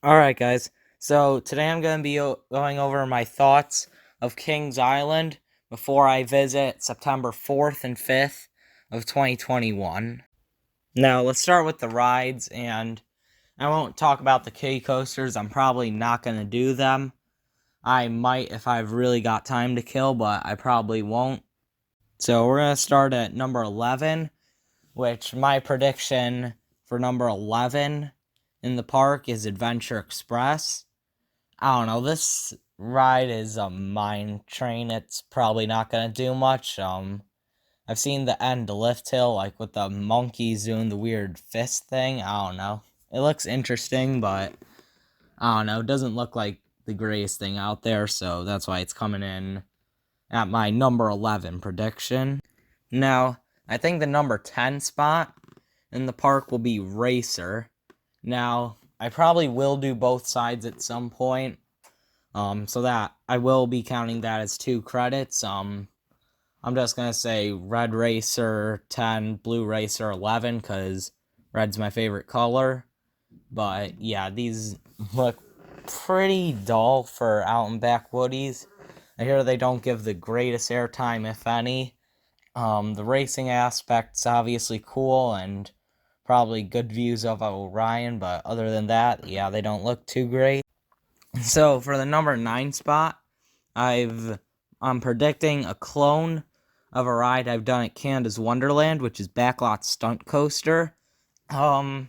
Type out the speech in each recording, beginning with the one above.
Alright, guys. So today I'm going to be going over my thoughts of Kings Island before I visit September 4th and 5th of 2021. Now, let's start with the rides, and I won't talk about the kiddie coasters. I'm probably not going to do them. I might if I've really got time to kill, but I probably won't. So we're going to start at number 11, which my prediction for number 11 in the park is Adventure Express. I don't know, this ride is a mine train. It's probably not gonna do much. I've seen the end lift hill, like with the monkeys doing the weird fist thing. I don't know. It looks interesting, but I don't know. It doesn't look like the greatest thing out there, so that's why it's coming in at my number 11 prediction. Now, I think the number 10 spot in the park will be Racer. Now, I probably will do both sides at some point. So that I will be counting that as 2 credits. I'm just gonna say Red Racer 10, Blue Racer 11, because red's my favorite color. But yeah, these look pretty dull for out and back woodies. I hear they don't give the greatest airtime, if any. The racing aspect's obviously cool and probably good views of Orion, but other than that, yeah, they don't look too great. So for the number 9 spot, I'm predicting a clone of a ride I've done at Canada's Wonderland, which is Backlot Stunt Coaster. Yeah,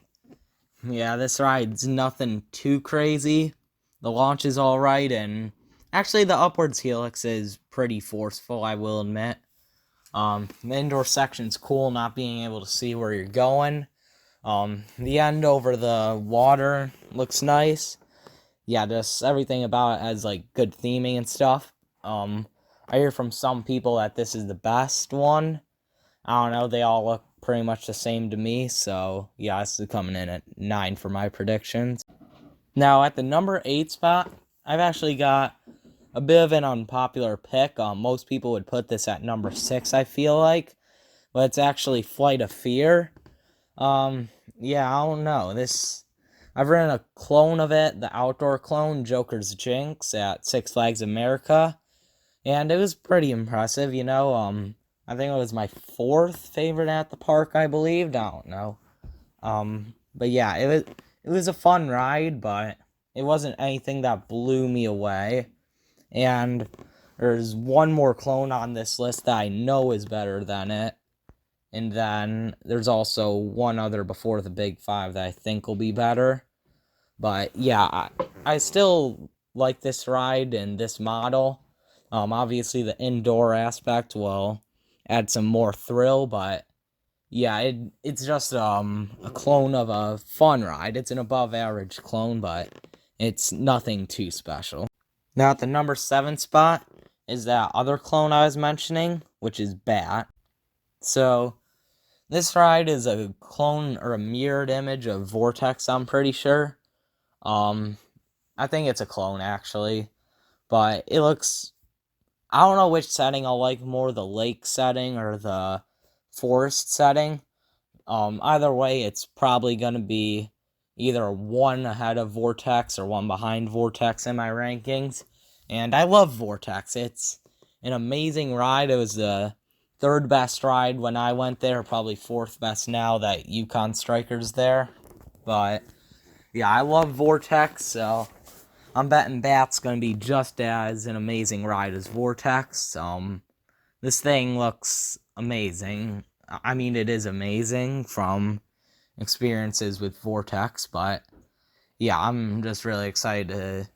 this ride's nothing too crazy. The launch is alright, and actually the upwards helix is pretty forceful, I will admit. The indoor section's cool, not being able to see where you're going. The end over the water looks nice. Yeah, just everything about it has, like, good theming and stuff. I hear from some people that this is the best one. I don't know, they all look pretty much the same to me, so, yeah, this is coming in at 9 for my predictions. Now, at the number 8 spot, I've actually got a bit of an unpopular pick. Most people would put this at number 6, I feel like, but it's actually Flight of Fear. Yeah, I don't know, I've ridden a clone of it, the outdoor clone, Joker's Jinx, at Six Flags America, and it was pretty impressive, I think it was my 4th favorite at the park, I believed. I don't know. But yeah, it was a fun ride, but it wasn't anything that blew me away. And there's one more clone on this list that I know is better than it. And then there's also one other before the big 5 that I think will be better. But yeah, I still like this ride and this model. Obviously the indoor aspect will add some more thrill, but yeah, it's just a clone of a fun ride. It's an above average clone, but it's nothing too special. Now at the number 7 spot is that other clone I was mentioning, which is Bat. So this ride is a clone or a mirrored image of Vortex, I'm pretty sure. I think it's a clone, actually. But it looks... I don't know which setting I'll like more, the lake setting or the forest setting. Either way, it's probably going to be either one ahead of Vortex or one behind Vortex in my rankings. And I love Vortex. It's an amazing ride. It was the 3rd best ride when I went there, probably 4th best now that Yukon Striker's there. But yeah, I love Vortex, so I'm betting Bat's going to be just as an amazing ride as Vortex. This thing looks amazing. I mean, it is amazing from experiences with Vortex, but yeah, I'm just really excited to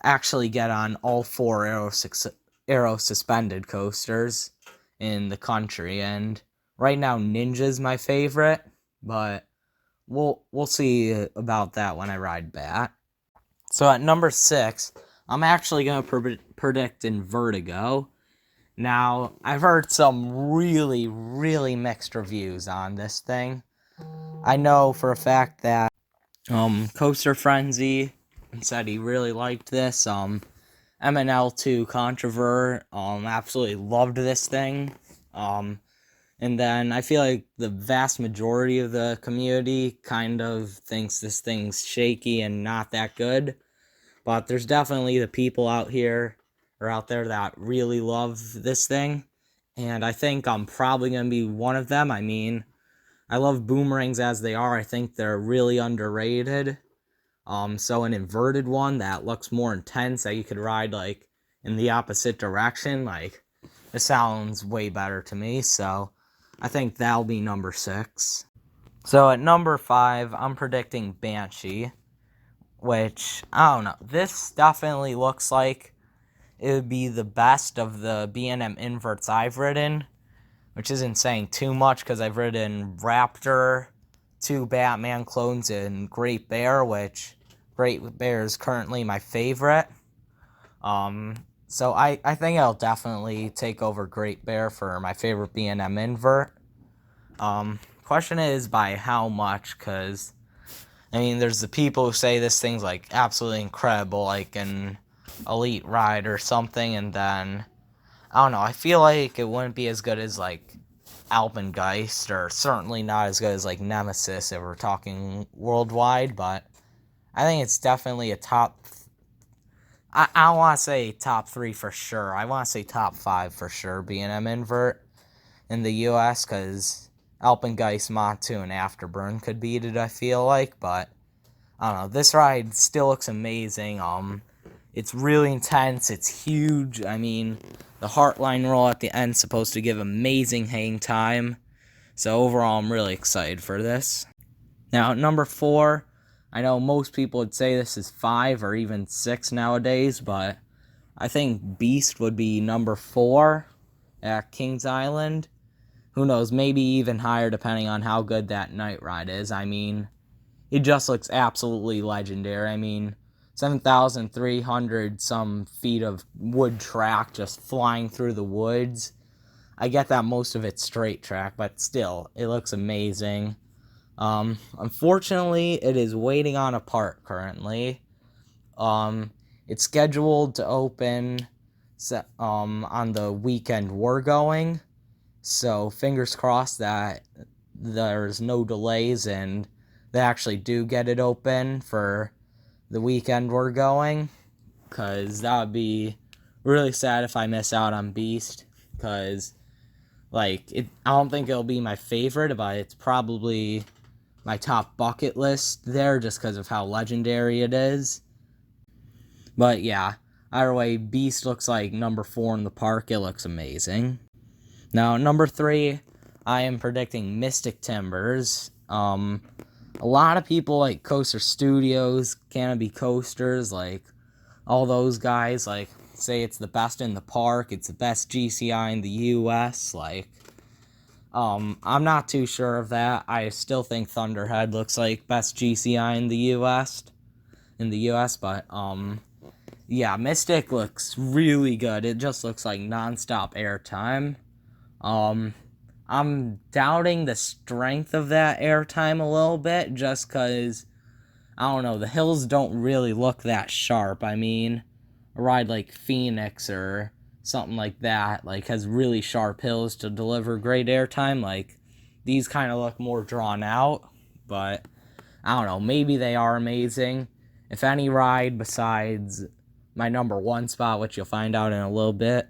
actually get on all 4 aero suspended coasters in the country. And right now, Ninja's my favorite, but we'll see about that when I ride Bat. So at number 6, I'm actually going to predict in Vertigo. Now, I've heard some really, really mixed reviews on this thing. I know for a fact that Coaster Frenzy said he really liked this. MNL2 Controvert absolutely loved this thing. And And then I feel like the vast majority of the community kind of thinks this thing's shaky and not that good. But there's definitely the people out here or out there that really love this thing. And I think I'm probably going to be one of them. I mean, I love boomerangs as they are. I think they're really underrated. So an inverted one that looks more intense that you could ride like in the opposite direction, like it sounds way better to me. So I think that'll be number 6. So at number 5, I'm predicting Banshee, which I don't know. This definitely looks like it would be the best of the B&M inverts I've ridden, which isn't saying too much because I've ridden Raptor, 2 Batman clones, and Great Bear, which Great Bear is currently my favorite. So I think I'll definitely take over Great Bear for my favorite B&M invert. Question is by how much, because, I mean, there's the people who say this thing's, like, absolutely incredible, like an elite ride or something, and then, I don't know, I feel like it wouldn't be as good as, like, Alpengeist, or certainly not as good as, like, Nemesis if we're talking worldwide, but I think it's definitely a top... I don't want to say top 3 for sure. I want to say top 5 for sure, B&M invert in the US, because Alpengeist, Mont2, and Afterburn could beat it, I feel like, but I don't know. This ride still looks amazing. It's really intense. It's huge. I mean, the Heartline roll at the end is supposed to give amazing hang time. So overall, I'm really excited for this. Now, number 4, I know most people would say this is 5 or even 6 nowadays, but I think Beast would be number 4 at Kings Island. Who knows, maybe even higher depending on how good that night ride is. I mean, it just looks absolutely legendary. I mean, 7,300 some feet of wood track just flying through the woods. I get that most of it's straight track, but still, it looks amazing. Unfortunately, it is waiting on a part currently. It's scheduled to open on the weekend we're going. So fingers crossed that there's no delays and they actually do get it open for the weekend we're going. Because that would be really sad if I miss out on Beast. Because, like, I don't think it'll be my favorite, but it's probably my top bucket list there just because of how legendary it is. But yeah, either way, Beast looks like number 4 in the park. It looks amazing. Now, number 3, I am predicting Mystic Timbers. A lot of people like Coaster Studios, Canopy Coasters, like all those guys, like say it's the best in the park, it's the best GCI in the US, like I'm not too sure of that. I still think Thunderhead looks like best GCI in the US, but yeah, Mystic looks really good. It just looks like nonstop airtime. I'm doubting the strength of that airtime a little bit, just because, I don't know, the hills don't really look that sharp. I mean, a ride like Phoenix or something like that, like, has really sharp hills to deliver great airtime. Like, these kind of look more drawn out, but, I don't know, maybe they are amazing. If any ride besides my number 1 spot, which you'll find out in a little bit,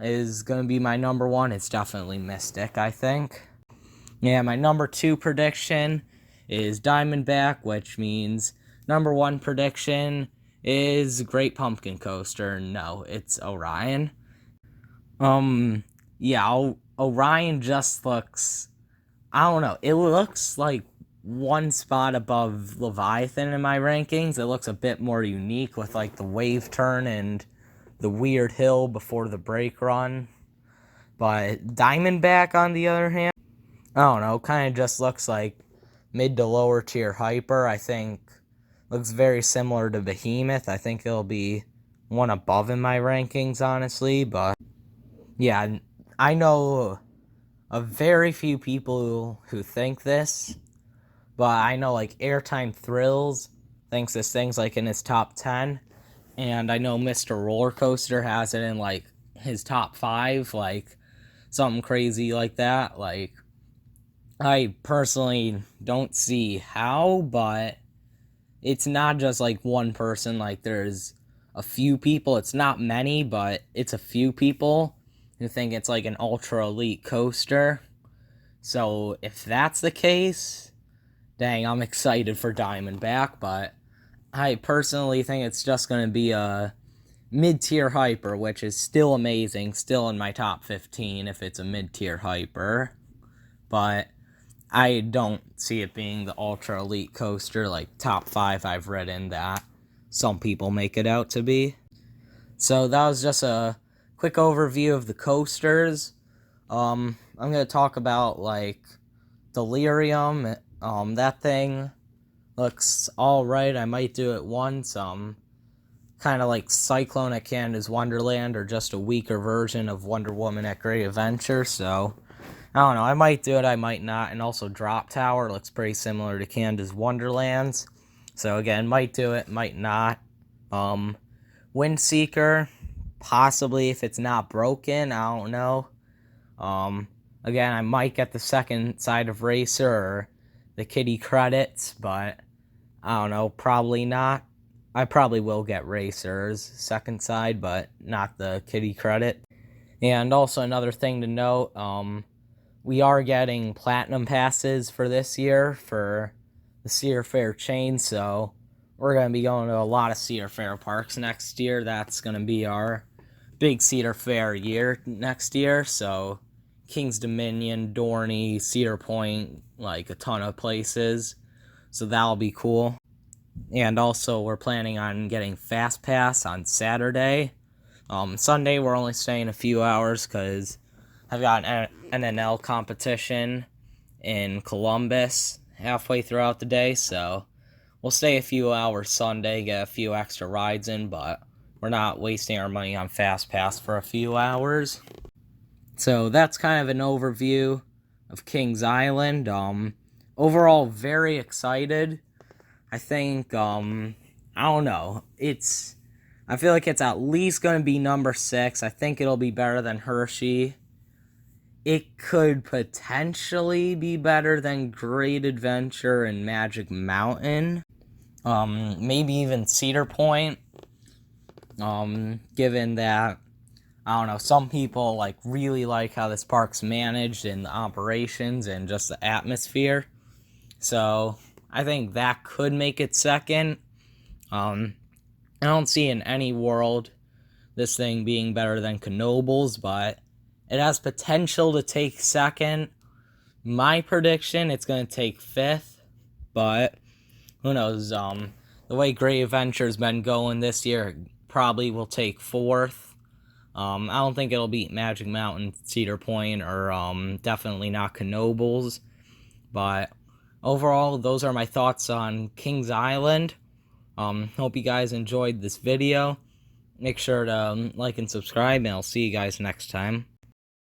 is going to be my number 1, it's definitely Mystic, I think. Yeah, my number 2 prediction is Diamondback, which means number 1 prediction is Great Pumpkin Coaster. No, it's Orion. Yeah, Orion just looks, I don't know, it looks like 1 spot above Leviathan in my rankings. It looks a bit more unique with, like, the wave turn and the weird hill before the brake run. But Diamondback, on the other hand, I don't know, kind of just looks like mid to lower tier hyper. I think looks very similar to Behemoth. I think it'll be 1 above in my rankings, honestly. But yeah, I know of very few people who think this, but I know, like, Airtime Thrills thinks this thing's, like, in his top 10. And I know Mr. Roller Coaster has it in, like, his top 5. Like, something crazy like that. Like, I personally don't see how, but it's not just like one person. Like, there's a few people. It's not many, but it's a few people who think it's like an ultra elite coaster. So if that's the case, dang, I'm excited for Diamondback, but I personally think it's just going to be a mid-tier hyper, which is still amazing, still in my top 15 if it's a mid-tier hyper, but I don't see it being the ultra elite coaster, like top 5 I've ridden that some people make it out to be. So that was just a quick overview of the coasters. I'm going to talk about, like, Delirium. That thing looks alright. I might do it once. Kind of like Cyclone at Canada's Wonderland, or just a weaker version of Wonder Woman at Great Adventure, so I don't know, I might do it, I might not. And also Drop Tower looks pretty similar to Canada's Wonderlands, so again, might do it, might not. Windseeker, possibly, if it's not broken, I don't know. Again, I might get the second side of Racer or the Kitty credits, but I don't know, probably not. I probably will get Racer's second side, but not the Kitty credit. And also another thing to note, we are getting Platinum Passes for this year for the Cedar Fair chain, so we're going to be going to a lot of Cedar Fair parks next year. That's going to be our big Cedar Fair year next year, so King's Dominion, Dorney, Cedar Point, like a ton of places, so that'll be cool. And also, we're planning on getting Fast Pass on Saturday. Sunday, we're only staying a few hours because I've got an NNL competition in Columbus halfway throughout the day, so we'll stay a few hours Sunday, get a few extra rides in, but we're not wasting our money on Fast Pass for a few hours. So that's kind of an overview of Kings Island. Overall, very excited. I think, I don't know, I feel like it's at least going to be number 6. I think it'll be better than Hershey. It could potentially be better than Great Adventure and Magic Mountain. Maybe even Cedar Point. Given that, I don't know, some people, like, really like how this park's managed and the operations and just the atmosphere. So I think that could make it second. I don't see in any world this thing being better than Knoebels, but it has potential to take second. My prediction, it's going to take 5th, but who knows? The way Great Adventure's been going this year, it probably will take 4th. I don't think it'll beat Magic Mountain, Cedar Point, or definitely not Knoebels, but overall, those are my thoughts on Kings Island. Hope you guys enjoyed this video. Make sure to like and subscribe, and I'll see you guys next time.